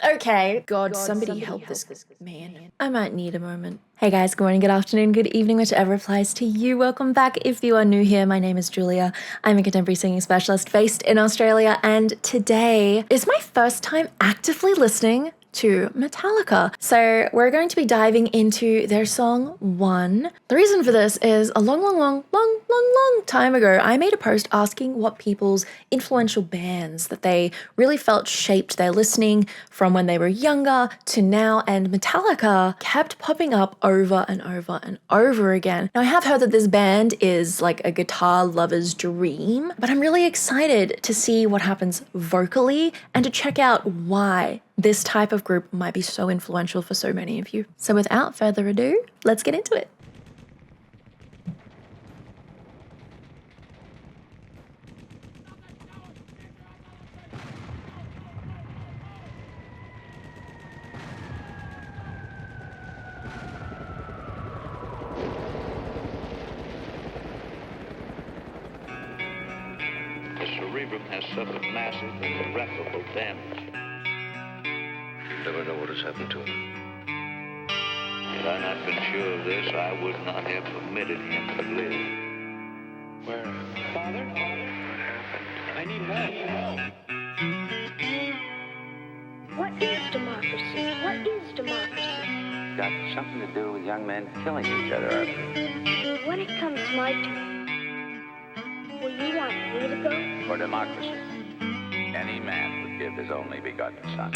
Okay. God, somebody help this man. I might need a moment. Hey guys, good morning, good afternoon, good evening, whichever applies to you. Welcome back. If you are new here, my name is Julia. I'm a contemporary singing specialist based in Australia, and today is my first time actively listening to Metallica. So we're going to be diving into their song One. The reason for this is a long time ago, I made a post asking what people's influential bands that they really felt shaped their listening from when they were younger to now, and Metallica kept popping up over and over and over again. Now, I have heard that this band is like a guitar lover's dream, but I'm really excited to see what happens vocally and to check out why this type of group might be so influential for so many of you. So without further ado, let's get into it. The cerebrum has suffered massive and irreparable damage. You never know what has happened to him. Had I not been sure of this, I would not have permitted him to live. Where? Father? What happened? I need help. What is democracy? What is democracy? It's got something to do with young men killing each other. When it comes my turn, will you want me to go? For democracy, any man would give his only begotten son.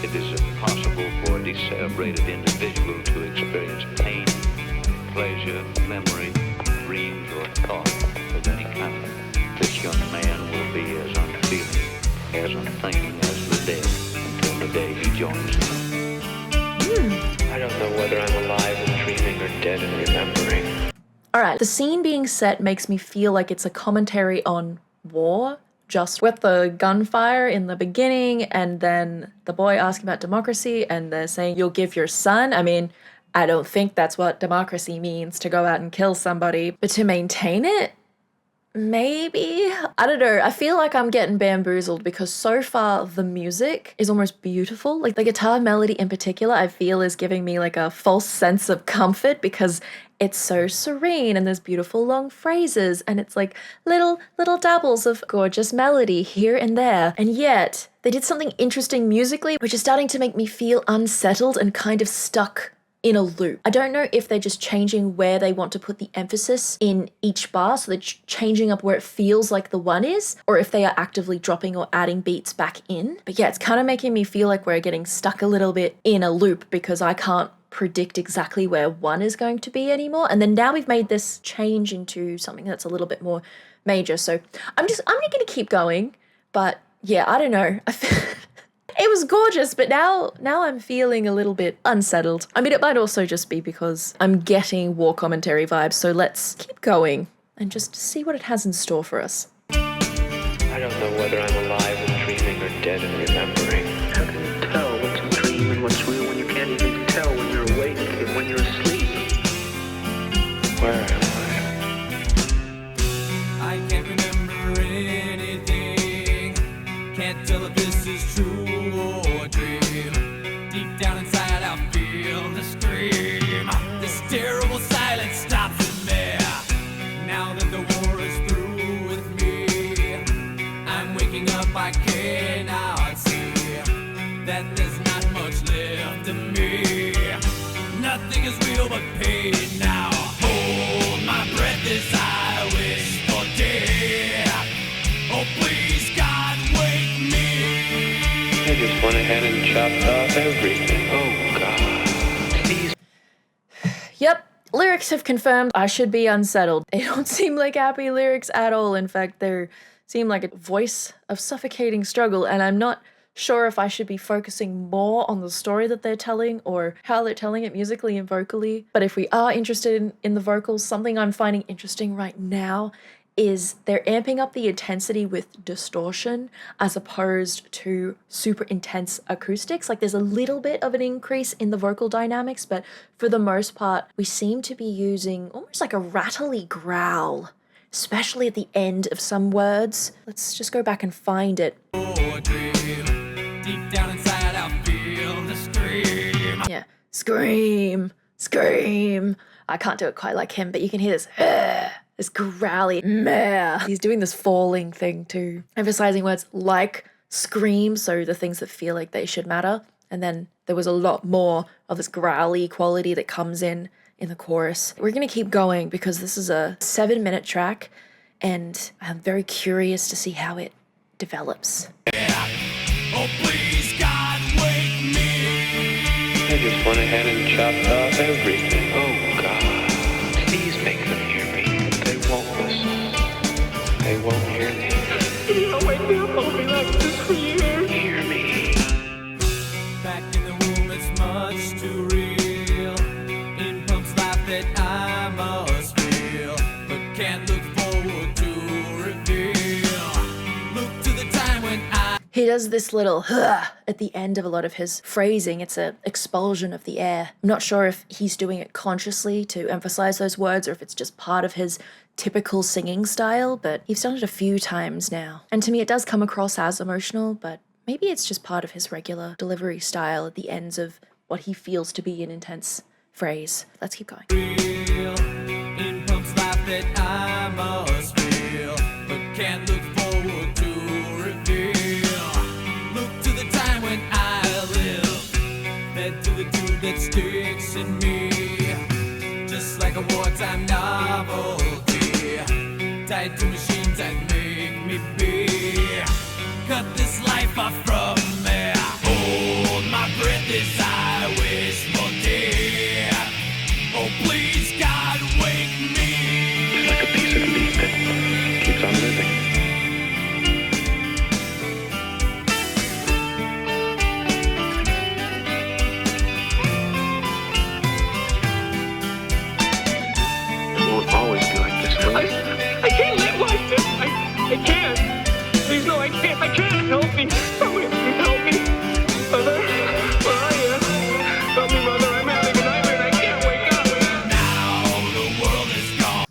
It is impossible for a decerebrated individual to experience pain, pleasure, memory, dreams, or thought of any kind. This young man will be as unfeeling, as unthinking as the dead until the day he joins them. I don't know whether I'm alive and dreaming or dead and remembering. Alright, the scene being set makes me feel like it's a commentary on war, just with the gunfire in the beginning and then the boy asking about democracy and they're saying you'll give your son. I mean, I don't think that's what democracy means, to go out and kill somebody, but to maintain it? Maybe? I don't know. I feel like I'm getting bamboozled because so far the music is almost beautiful. Like the guitar melody in particular, I feel is giving me like a false sense of comfort because it's so serene and there's beautiful long phrases and it's like little dabbles of gorgeous melody here and there. And yet they did something interesting musically, which is starting to make me feel unsettled and kind of stuck in a loop. I don't know if they're just changing where they want to put the emphasis in each bar, so they're changing up where it feels like the one is, or if they are actively dropping or adding beats back in. But yeah, it's kind of making me feel like we're getting stuck a little bit in a loop because I can't predict exactly where one is going to be anymore. And then now we've made this change into something that's a little bit more major. So I'm gonna keep going. But yeah, I don't know. It was gorgeous, but now I'm feeling a little bit unsettled. I mean, it might also just be because I'm getting war commentary vibes, so let's keep going and just see what it has in store for us. I don't know whether I'm alive and dreaming or dead and remembering. How can you tell what's a dream and what's real when you can't even tell when you're awake and when you're asleep? Where am I can't remember anything. Can't tell if this is true or dream. Deep down inside I feel the scream. This terrible silence stops in there. Now that the war is through with me, I'm waking up, I cannot see that there's not much left of me. Nothing is real but pain now. Hold my breath as I wish for death. Oh please God, wake me. I just went ahead and chopped off everything. Oh God, please. Yep, lyrics have confirmed I should be unsettled. They don't seem like happy lyrics at all. In fact, they seem like a voice of suffocating struggle, and I'm not sure if I should be focusing more on the story that they're telling or how they're telling it musically and vocally. But if we are interested in the vocals, something I'm finding interesting right now is they're amping up the intensity with distortion as opposed to super intense acoustics. Like there's a little bit of an increase in the vocal dynamics, but for the most part, we seem to be using almost like a rattly growl, especially at the end of some words. Let's just go back and find it. Deep down inside, I feel the scream. Yeah, scream, scream. I can't do it quite like him, but you can hear this growly meh. He's doing this falling thing too, emphasizing words like scream, so the things that feel like they should matter. And then there was a lot more of this growly quality that comes in the chorus. We're gonna keep going because this is a 7-minute track and I'm very curious to see how it develops. Oh, please, God, wake me. I just went ahead and chopped off everything. Oh, God. Please make them hear me. They won't listen. They won't hear me. You don't wake me up. I'll be like this for years. Hear me. Back in the womb, it's much too real. In pumps life that I must feel, but can't look forward to reveal. Look to the time when He does this little at the end of a lot of his phrasing. It's an expulsion of the air. I'm not sure if he's doing it consciously to emphasize those words or if it's just part of his typical singing style, but he's done it a few times now. And to me, it does come across as emotional, but maybe it's just part of his regular delivery style at the ends of what he feels to be an intense phrase. Let's keep going. real. In pumps life that I must feel, but can't look forward to reveal. Look to the time when I live, fed to the tube that sticks in me, just like a wartime novelty, tied to machines that make me be. Cut this life off from me. Hold my breath as I wish for death. Oh, please, God, wake me. It's like a piece of meat that keeps on living. It won't always be like this, will it? I can't live like this. I can't. Please, no, I can't. I can't. Help me. Somebody help me. Mother, where are you? Help me, Mother. I'm having a nightmare and I can't wake up. Now the world is gone.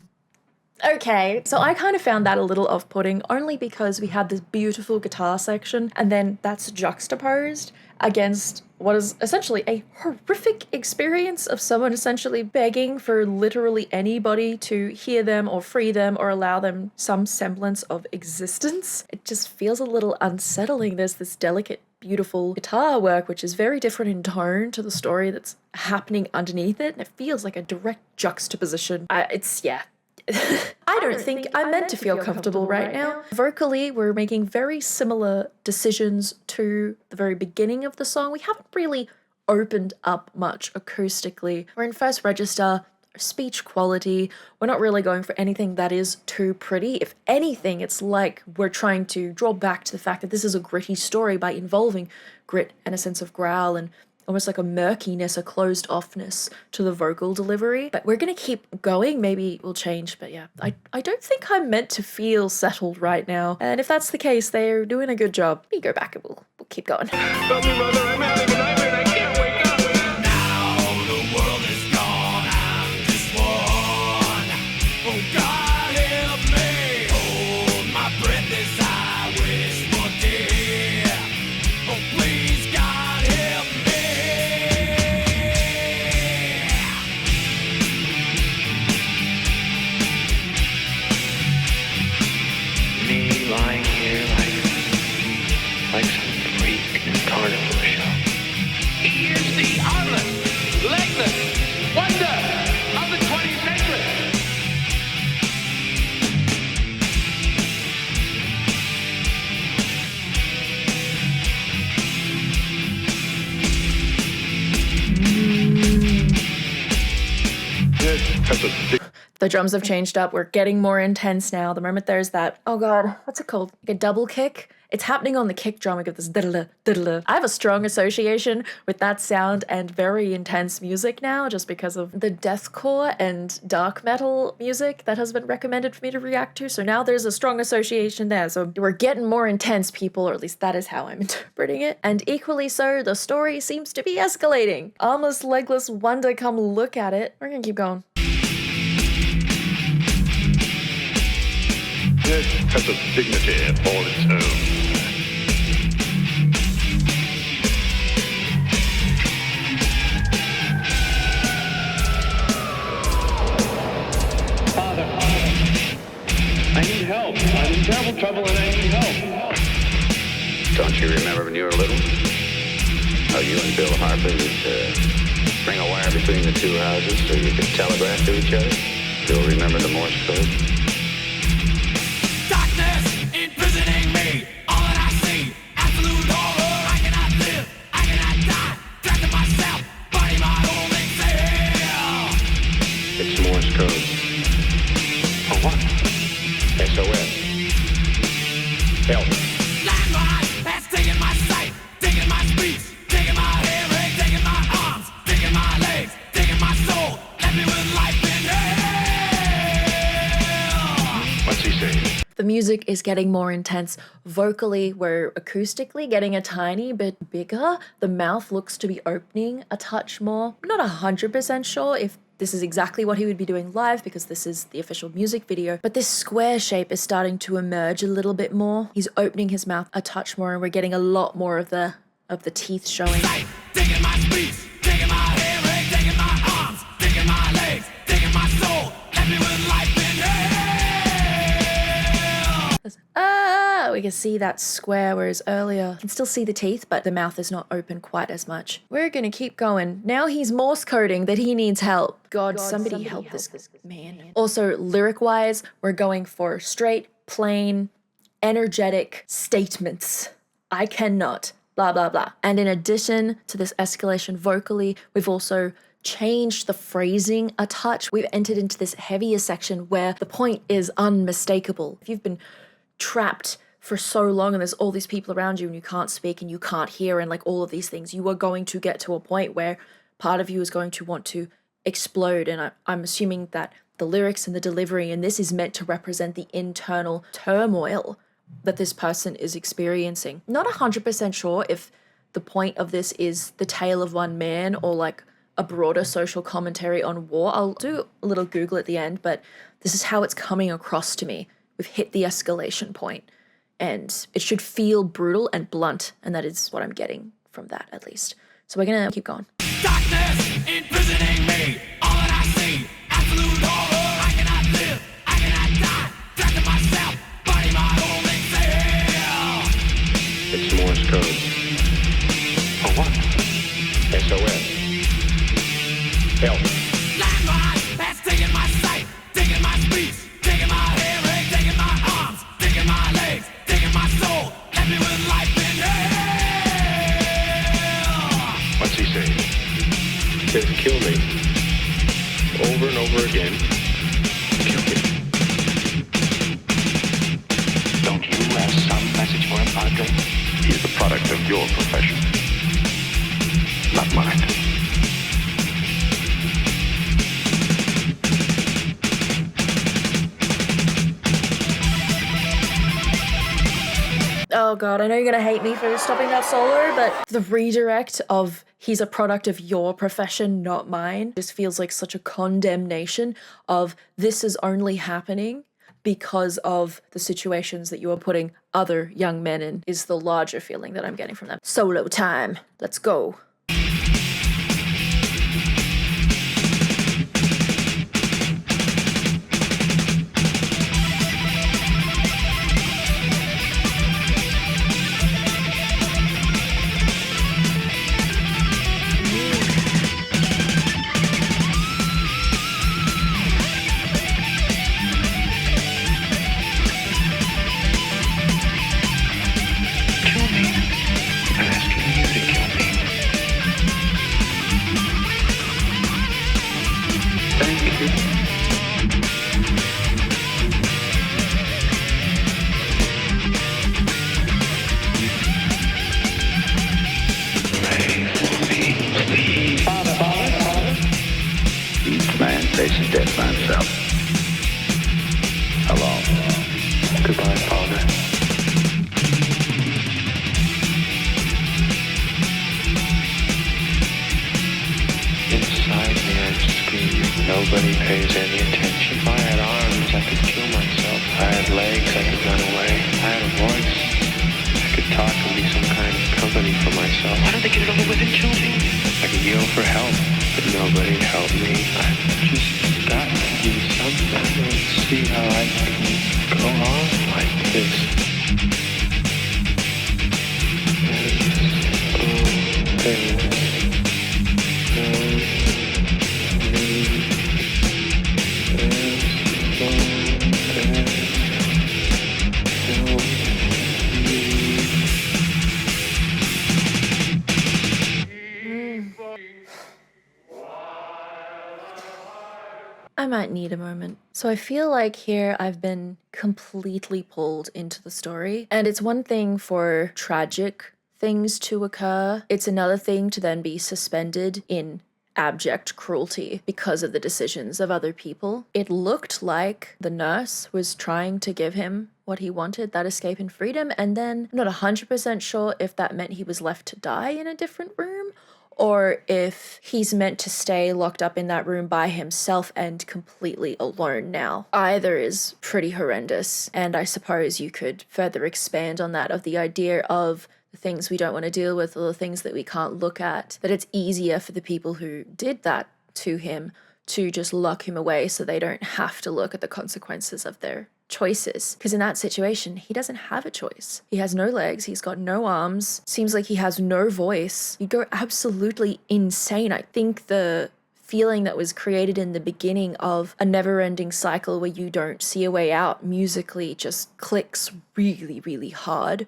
Okay, so I kind of found that a little off-putting only because we had this beautiful guitar section and then that's juxtaposed against what is essentially a horrific experience of someone essentially begging for literally anybody to hear them or free them or allow them some semblance of existence. It just feels a little unsettling. There's this delicate, beautiful guitar work which is very different in tone to the story that's happening underneath it, and it feels like a direct juxtaposition. I don't think I'm meant to feel comfortable right now. Vocally, we're making very similar decisions to the very beginning of the song. We haven't really opened up much acoustically. We're in first register, speech quality. We're not really going for anything that is too pretty. If anything, it's like we're trying to draw back to the fact that this is a gritty story by involving grit and a sense of growl and almost like a murkiness, a closed offness to the vocal delivery. But we're gonna keep going. Maybe we'll change, but yeah, I don't think I'm meant to feel settled right now. And if that's the case, they're doing a good job. We go back and we'll keep going. Help me, Mother. I'm having a nightmare and I can't wake up. Now the world is gone. I'm just one. Oh, God, help me. Hold my breath as I wish for death. Oh, please, God, help me. Me lying here like some freak in a carnival show. The drums have changed up. We're getting more intense now. The moment there's that, oh God, what's it called? Like a double kick. It's happening on the kick drum. We get this diddle, diddle. I have a strong association with that sound and very intense music now just because of the deathcore and dark metal music that has been recommended for me to react to. So now there's a strong association there. So we're getting more intense, people, or at least that is how I'm interpreting it. And equally so, the story seems to be escalating. Armless, legless wonder, come look at it. We're gonna keep going. It has a dignity all its own. Father, I need help. I'm in terrible trouble and I need help. Don't you remember when you were little? How you and Bill Harper would string a wire between the two houses so you could telegraph to each other? Still remember the Morse code? Darkness imprisoning me. All that I see, absolute horror. I cannot live, I cannot die. Trapped in myself, body my only cell. It's Morse code. For what? SOS. Help. Landmine has taken my sight, taken my speech, taken my hearing, taken my arms, taken my legs, taken my soul. Left me with life in hell. What's he saying? The music is getting more intense. Vocally, we're acoustically getting a tiny bit bigger. The mouth looks to be opening a touch more. I'm not 100% sure if this is exactly what he would be doing live because this is the official music video, but this square shape is starting to emerge a little bit more. He's opening his mouth a touch more and we're getting a lot more of the teeth showing. Taking my speech, taking my hearing, taking my arms, taking my legs, taking my soul. Left me with life in hell. We can see that square, whereas earlier you can still see the teeth, but the mouth is not open quite as much. We're gonna keep going. Now he's Morse coding that he needs help. God, somebody help this man. Also, lyric-wise, we're going for straight, plain, energetic statements. I cannot, blah, blah, blah. And in addition to this escalation vocally, we've also changed the phrasing a touch. We've entered into this heavier section where the point is unmistakable. If you've been trapped for so long and there's all these people around you and you can't speak and you can't hear and like all of these things, you are going to get to a point where part of you is going to want to explode. And I'm assuming that the lyrics and the delivery, and this is meant to represent the internal turmoil that this person is experiencing. Not 100% sure if the point of this is the tale of one man or like a broader social commentary on war. I'll do a little Google at the end, but this is how it's coming across to me. We've hit the escalation point and it should feel brutal and blunt, and that is what I'm getting from that at least. So we're gonna keep going. Darkness imprisoning me. All that I see, absolute horror. I cannot live, I cannot die. Trapped in myself, body my only cell. It's Morse code. For what? SOS. Help. Landmine has taken my sight, taken my speech, taken my hearing, taken my arms, taken my legs, taken my soul. Left me with life in hell. What's he saying? He says, kill me. Over and over again. Kill me. Don't you have some message for him, Padre? He is the product of your profession, not mine. Oh God, I know you're gonna hate me for stopping that solo, but the redirect of he's a product of your profession, not mine, just feels like such a condemnation of this is only happening because of the situations that you are putting other young men in, is the larger feeling that I'm getting from them. Solo time. Let's go. Kill me. I'm asking you to kill me. Inside me I'm screaming. Nobody pays any attention. If I had arms, I could kill myself. If I had legs, I could run away. If I had a voice, I could talk and be some kind of company for myself. Why don't they get it over with and kill me? I could yell for help, but nobody'd help me. I've just got to do something and see how I can go on like this. I might need a moment. So I feel like here I've been completely pulled into the story. And it's one thing for tragic things to occur. It's another thing to then be suspended in abject cruelty because of the decisions of other people. It looked like the nurse was trying to give him what he wanted, that escape and freedom. And then I'm not 100% sure if that meant he was left to die in a different room, or if he's meant to stay locked up in that room by himself and completely alone now. Either is pretty horrendous, and I suppose you could further expand on that, of the idea of the things we don't want to deal with or the things that we can't look at, that it's easier for the people who did that to him to just lock him away so they don't have to look at the consequences of their choices. Because in that situation, he doesn't have a choice. He has no legs, he's got no arms, seems like he has no voice. He'd go absolutely insane. I think the feeling that was created in the beginning of a never-ending cycle where you don't see a way out musically just clicks really, really hard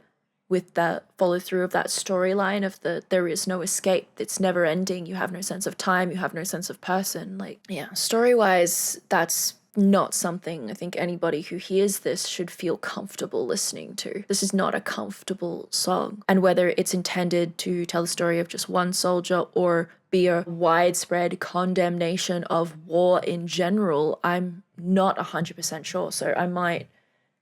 with the follow-through of that storyline of there is no escape, it's never ending, you have no sense of time, you have no sense of person. Like, yeah, story-wise, that's not something I think anybody who hears this should feel comfortable listening to. This is not a comfortable song. And whether it's intended to tell the story of just one soldier or be a widespread condemnation of war in general, I'm not 100% sure. So I might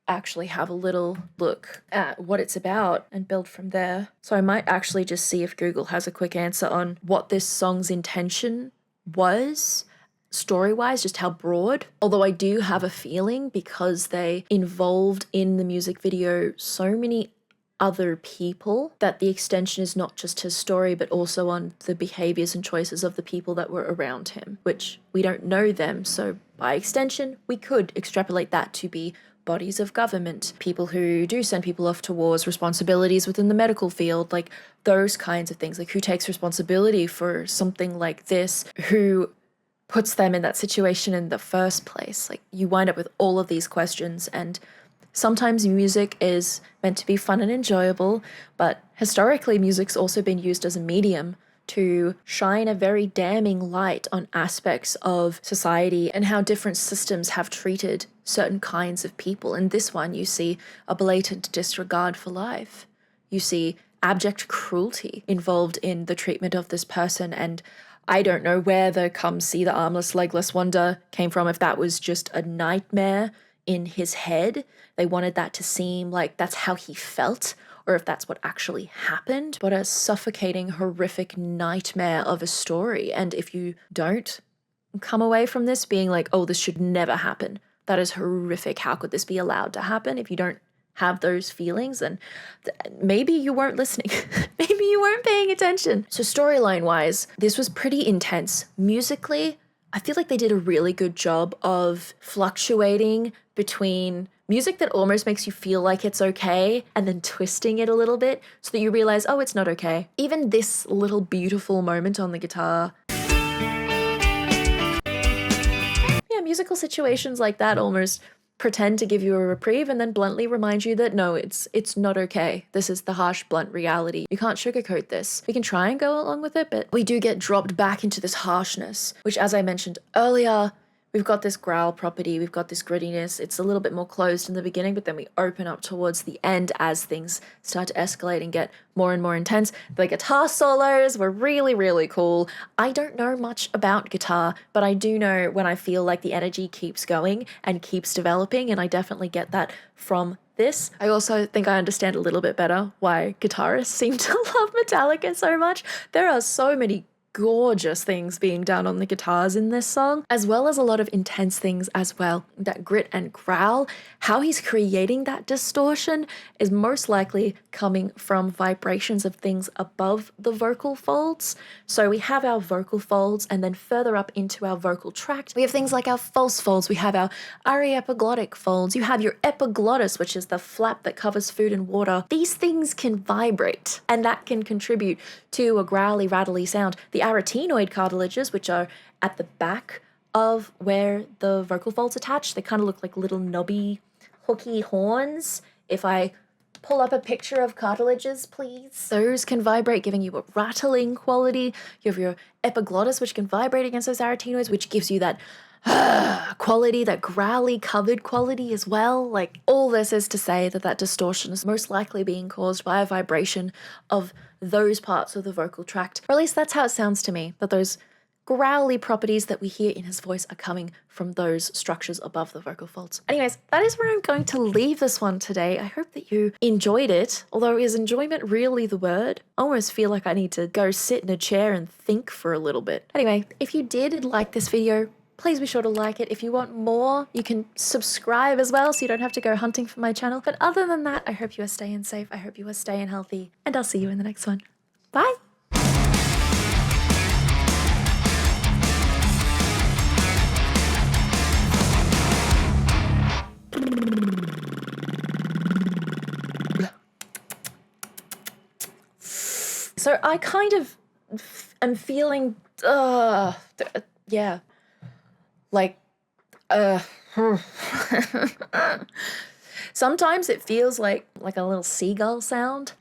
actually have a little look at what it's about and build from there. So I might actually just see if Google has a quick answer on what this song's intention was, story-wise, just how broad. Although I do have a feeling, because they involved in the music video so many other people, that the extension is not just his story, but also on the behaviors and choices of the people that were around him, which we don't know them. So by extension, we could extrapolate that to be bodies of government, people who do send people off to wars, responsibilities within the medical field, like those kinds of things. Like, who takes responsibility for something like this? Who puts them in that situation in the first place? Like, you wind up with all of these questions, and sometimes music is meant to be fun and enjoyable, but historically music's also been used as a medium to shine a very damning light on aspects of society and how different systems have treated certain kinds of people. In this one, you see a blatant disregard for life. You see abject cruelty involved in the treatment of this person, and I don't know where the "come see the armless, legless wonder" came from, if that was just a nightmare in his head. They wanted that to seem like that's how he felt, or if that's what actually happened. But a suffocating, horrific nightmare of a story. And if you don't come away from this being like, oh, this should never happen, that is horrific, how could this be allowed to happen? If you don't have those feelings, and maybe you weren't listening. Maybe you weren't paying attention. So storyline-wise, this was pretty intense. Musically, I feel like they did a really good job of fluctuating between music that almost makes you feel like it's okay and then twisting it a little bit so that you realize, oh, it's not okay. Even this little beautiful moment on the guitar. Yeah, musical situations like that almost pretend to give you a reprieve and then bluntly remind you that no, it's not okay. This is the harsh, blunt reality. You can't sugarcoat this. We can try and go along with it, but we do get dropped back into this harshness, which, as I mentioned earlier, we've got this growl property, we've got this grittiness. It's a little bit more closed in the beginning, but then we open up towards the end as things start to escalate and get more and more intense. The guitar solos were really, really cool. I don't know much about guitar, but I do know when I feel like the energy keeps going and keeps developing, and I definitely get that from this. I also think I understand a little bit better why guitarists seem to love Metallica so much. There are so many gorgeous things being done on the guitars in this song, as well as a lot of intense things as well. That grit and growl, how he's creating that distortion is most likely coming from vibrations of things above the vocal folds. So we have our vocal folds, and then further up into our vocal tract, we have things like our false folds, we have our ariepiglottic folds, you have your epiglottis, which is the flap that covers food and water. These things can vibrate, and that can contribute to a growly, rattly sound. The arytenoid cartilages, which are at the back of where the vocal folds attach, they kind of look like little knobby, hooky horns. If I pull up a picture of cartilages, please. Those can vibrate, giving you a rattling quality. You have your epiglottis, which can vibrate against those arytenoids, which gives you that quality, that growly covered quality as well. Like, all this is to say that that distortion is most likely being caused by a vibration of those parts of the vocal tract. Or at least that's how it sounds to me, that those growly properties that we hear in his voice are coming from those structures above the vocal folds. Anyways, that is where I'm going to leave this one today. I hope that you enjoyed it, although is enjoyment really the word? I almost feel like I need to go sit in a chair and think for a little bit. Anyway, if you did like this video, please be sure to like it. If you want more, you can subscribe as well, so you don't have to go hunting for my channel. But other than that, I hope you are staying safe. I hope you are staying healthy, and I'll see you in the next one. Bye. So I kind of am feeling, yeah. Like, sometimes it feels like a little seagull sound.